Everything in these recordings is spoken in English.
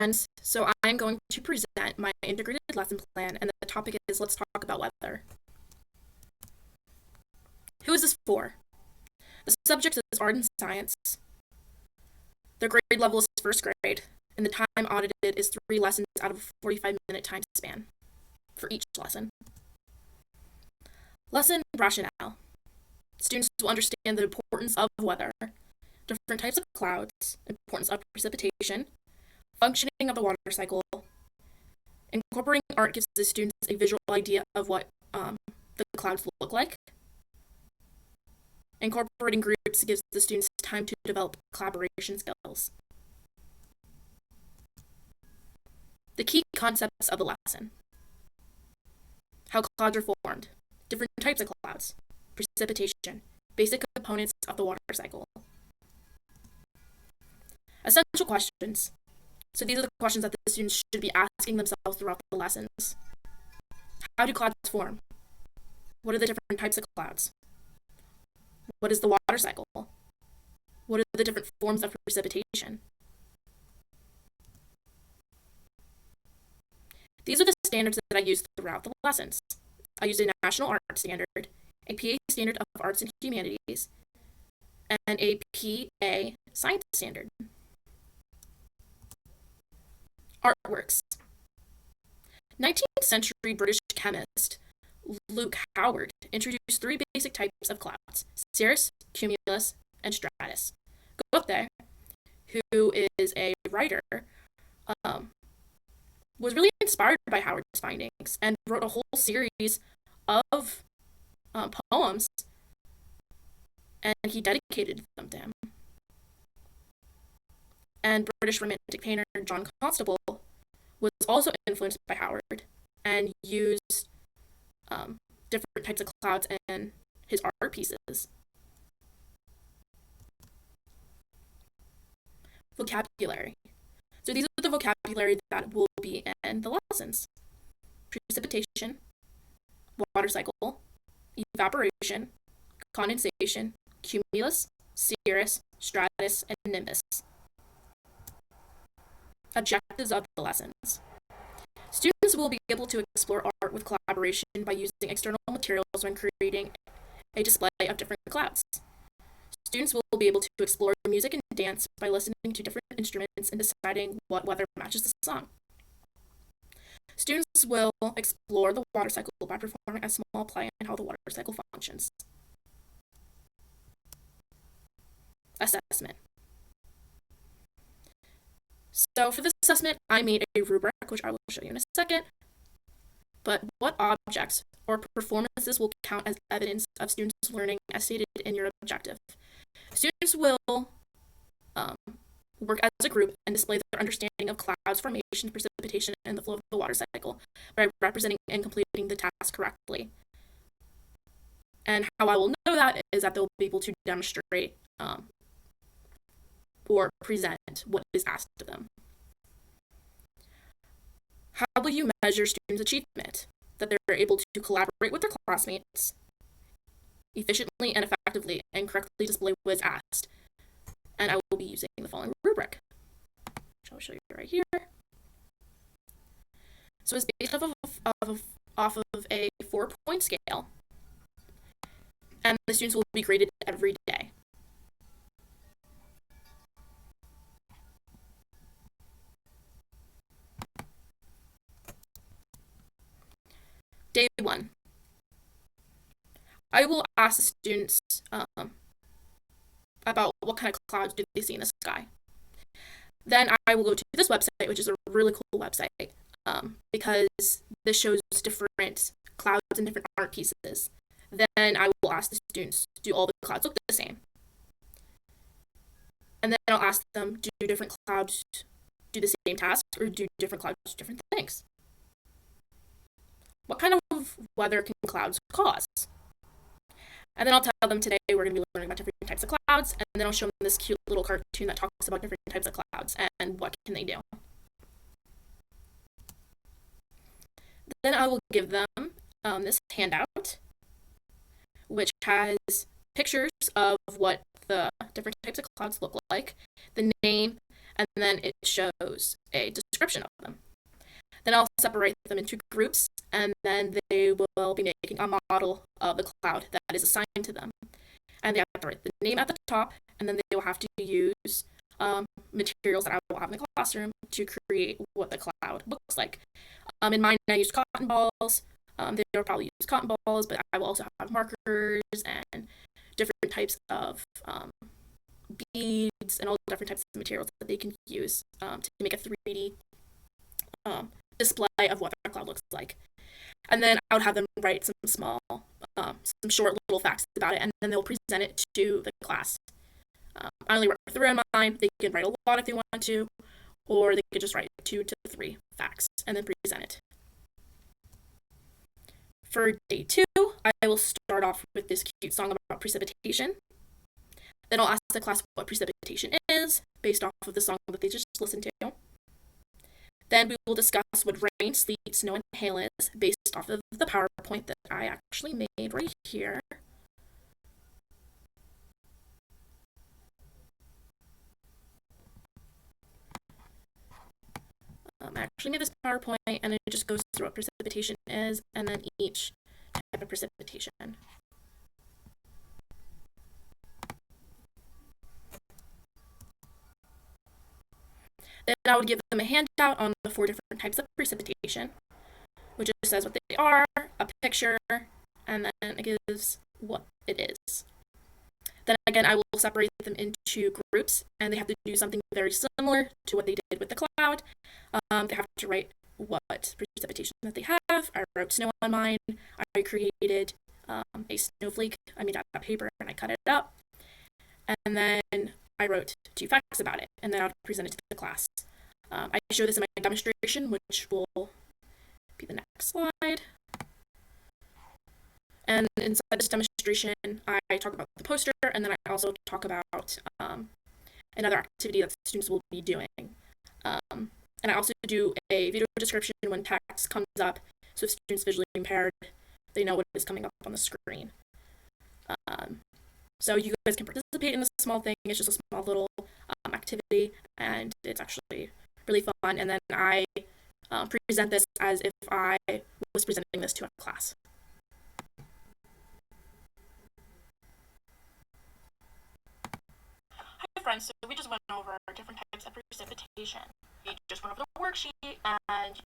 friends. So I'm going to present my integrated lesson plan, and the topic is let's talk about weather. Who is this for? The subject is art and science. The grade level is first grade, and the time audited is 3 lessons out of a 45-minute time span for each lesson. Lesson rationale. Students will understand the importance of weather, different types of clouds, importance of precipitation, functioning of the water cycle. Incorporating art gives the students a visual idea of what the clouds look like. Incorporating groups gives the students time to develop collaboration skills. The key concepts of the lesson. How clouds are formed, different types of clouds, precipitation, basic components of the water cycle. Essential questions. So these are the questions that the students should be asking themselves throughout the lessons. How do clouds form? What are the different types of clouds? What is the water cycle? What are the different forms of precipitation? These are the standards that I use throughout the lessons. I use a National Art Standard, a PA Standard of Arts and Humanities, and a PA Science Standard. Artworks. 19th century British chemist Luke Howard introduced 3 basic types of clouds: cirrus, cumulus, and stratus. Goethe, who is a writer, was really inspired by Howard's findings and wrote a whole series of poems, and he dedicated them to him. And British romantic painter John Constable was also influenced by Howard and used different types of clouds in his art pieces. Vocabulary. So these are the vocabulary that will be in the lessons. Precipitation, water cycle, evaporation, condensation, cumulus, cirrus, stratus, and nimbus. Objectives of the lessons. Students will be able to explore art with collaboration by using external materials when creating a display of different clouds. Students will be able to explore music and dance by listening to different instruments and deciding what weather matches the song. Students will explore the water cycle by performing a small play on how the water cycle functions. Assessment. So for this assessment, I made a rubric, which I will show you in a second. But what objects or performances will count as evidence of students' learning as stated in your objective? Students will work as a group and display their understanding of clouds formation, precipitation, and the flow of the water cycle by representing and completing the task correctly. And how I will know that is that they'll be able to demonstrate or present what is asked of them. How will you measure students' achievement? That they're able to collaborate with their classmates efficiently and effectively and correctly display what is asked. And I will be using the following rubric, which I'll show you right here. So it's based off of a 4-point scale, and the students will be graded every day. Day 1. I will ask the students about what kind of clouds do they see in the sky. Then I will go to this website, which is a really cool website, because this shows different clouds and different art pieces. Then I will ask the students, do all the clouds look the same? And then I'll ask them, do different clouds do the same task, or do different clouds do different things? What kind of weather can clouds cause? And then I'll tell them today we're going to be learning about different types of clouds, and then I'll show them this cute little cartoon that talks about different types of clouds and what can they do. Then I will give them this handout, which has pictures of what the different types of clouds look like, the name, and then it shows a description of them. Then I'll separate them into groups, and then they will be making a model of the cloud that is assigned to them. And they have to write the name at the top, and then they will have to use materials that I will have in the classroom to create what the cloud looks like. In mine, I used cotton balls. They will probably use cotton balls, but I will also have markers and different types of beads and all different types of materials that they can use to make a 3D display of what their cloud looks like. And then I would have them write some short little facts about it, and then they'll present it to the class. I only wrote 3 on mine. They can write a lot if they want to, or they could just write 2 to 3 facts and then present it. For day 2, I will start off with this cute song about precipitation. Then I'll ask the class what precipitation is, based off of the song that they just listened to. Then we will discuss what rain, sleet, snow, and hail is, based off of the PowerPoint that I actually made right here. I actually made this PowerPoint, and it just goes through what precipitation is, and then each type of precipitation. Then I would give them a handout on the 4 different types of precipitation, which just says what they are, a picture, and then it gives what it is. Then again, I will separate them into groups, and they have to do something very similar to what they did with the cloud. They have to write what precipitation that they have. I wrote snow on mine. I created a snowflake. I made out of paper, and I cut it up. And then I wrote 2 facts about it, and then I would present it to the class. I show this in my demonstration, which will be the next slide. And inside this demonstration, I talk about the poster, and then I also talk about another activity that the students will be doing. And I also do a video description when text comes up, so if students visually impaired, they know what is coming up on the screen. So you guys can participate in this small thing. It's just a small little activity, and it's actually really fun. And then I present this as if I was presenting this to a class. Hi friends, so we just went over different types of precipitation. We just went over the worksheet, and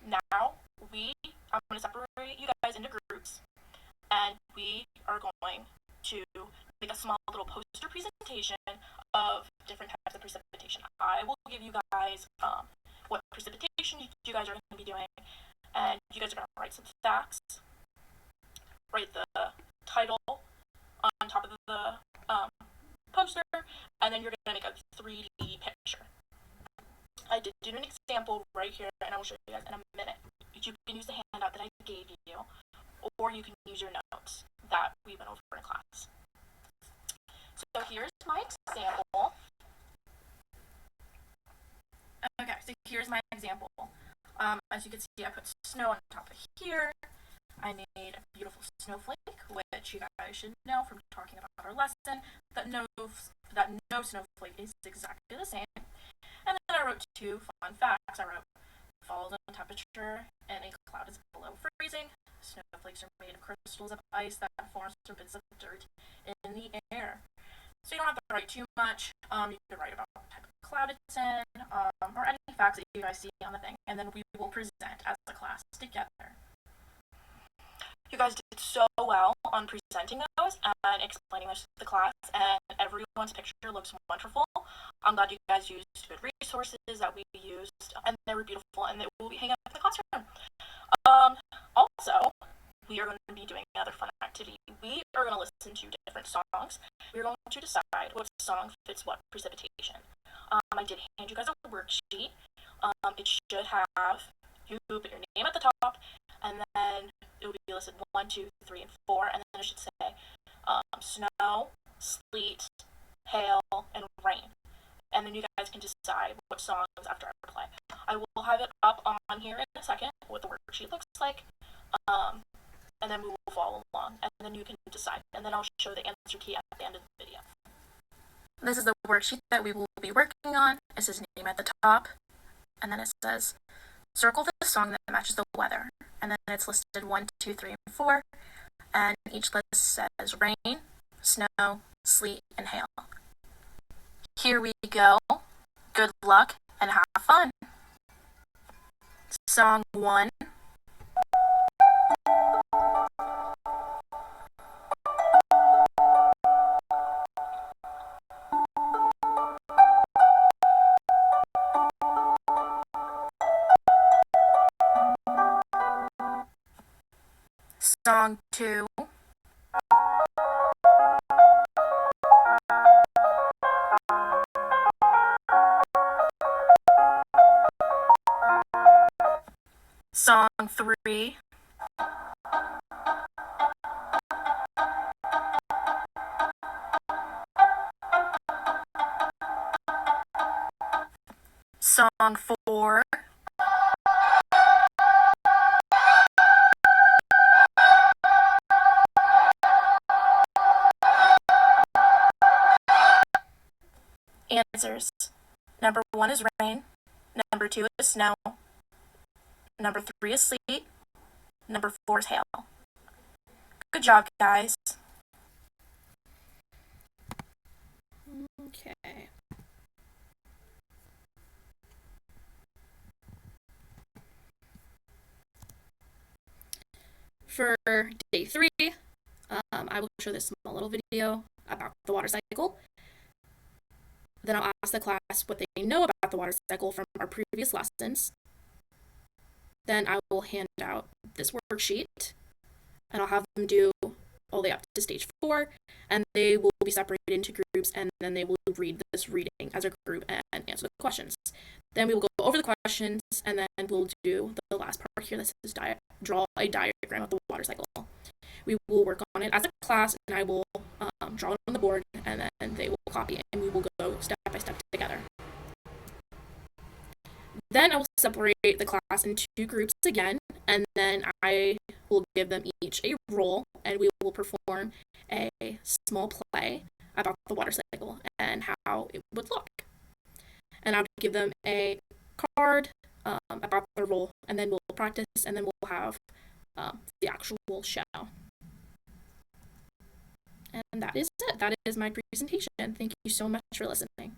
now I'm going to separate you guys into groups, and we are going to make a small little poster presentation of different types of precipitation. I will give you guys what precipitation you guys are going to be doing, and you guys are going to write some facts, write the title on top of the poster, and then you're going to make a 3D picture. I did do an example right here, and I will show you guys in a minute. You can use the handout that I gave you, or you can use your notes that we went over in class. So here's my example. Okay, so here's my example. As you can see, I put snow on top of here. I made a beautiful snowflake, which you guys should know from talking about our lesson, that no snowflake is exactly the same. And then I wrote 2 fun facts. I wrote fall zone temperature and a cloud is below freezing. Snowflakes are made of crystals of ice that forms from bits of dirt in the air. So you don't have to write too much. You could write about what type of cloud it's in, or any facts that you guys see on the thing, and then we will present as a class together. You guys did so well on presenting those and explaining those to the class, and everyone's picture looks wonderful. I'm glad you guys used good resources that we used, and they were beautiful, and they will be hanging up in the classroom. Also, we are going to be doing another fun activity. We are going to listen to different songs. We're going to decide what song fits what precipitation. I did hand you guys a worksheet. It should have you put your name at the top, and then it will be listed 1, 2, 3, and 4, and then it should say snow, sleet, hail, and rain. And then you guys can decide what songs after I play. I will have it up on here in a second, what the worksheet looks like. and then we will follow along, and then you can decide, and then I'll show the answer key at the end of the video. This is the worksheet that we will be working on. It says name at the top, and then it says circle the song that matches the weather, and then it's listed 1, 2, 3, and 4, and each list says rain, snow, sleet, and hail. Here we go. Good luck and have fun. Song 1. Song 2. Song 3. Song 4. Answers. Number 1 is rain. Number 2 is snow. Number 3 is sleet. Number 4 is hail. Good job, guys. Okay. For day 3, I will show this small little video about the water cycle. Then I'll ask the class what they know about the water cycle from our previous lessons. Then I will hand out this worksheet, and I'll have them do all the way up to stage 4, and they will be separated into groups, and then they will read this reading as a group and answer the questions. Then we will go over the questions, and then we'll do the last part here that says draw a diagram of the water cycle. We will work on it as a class, and I will draw it on the board, and then they will copy it, and we will go step by step together. Then I will separate the class into 2 groups again, and then I will give them each a role, and we will perform a small play about the water cycle and how it would look. And I'll give them a card about their role, and then we'll practice, and then we'll have the actual show. And that is it. That is my presentation. Thank you so much for listening.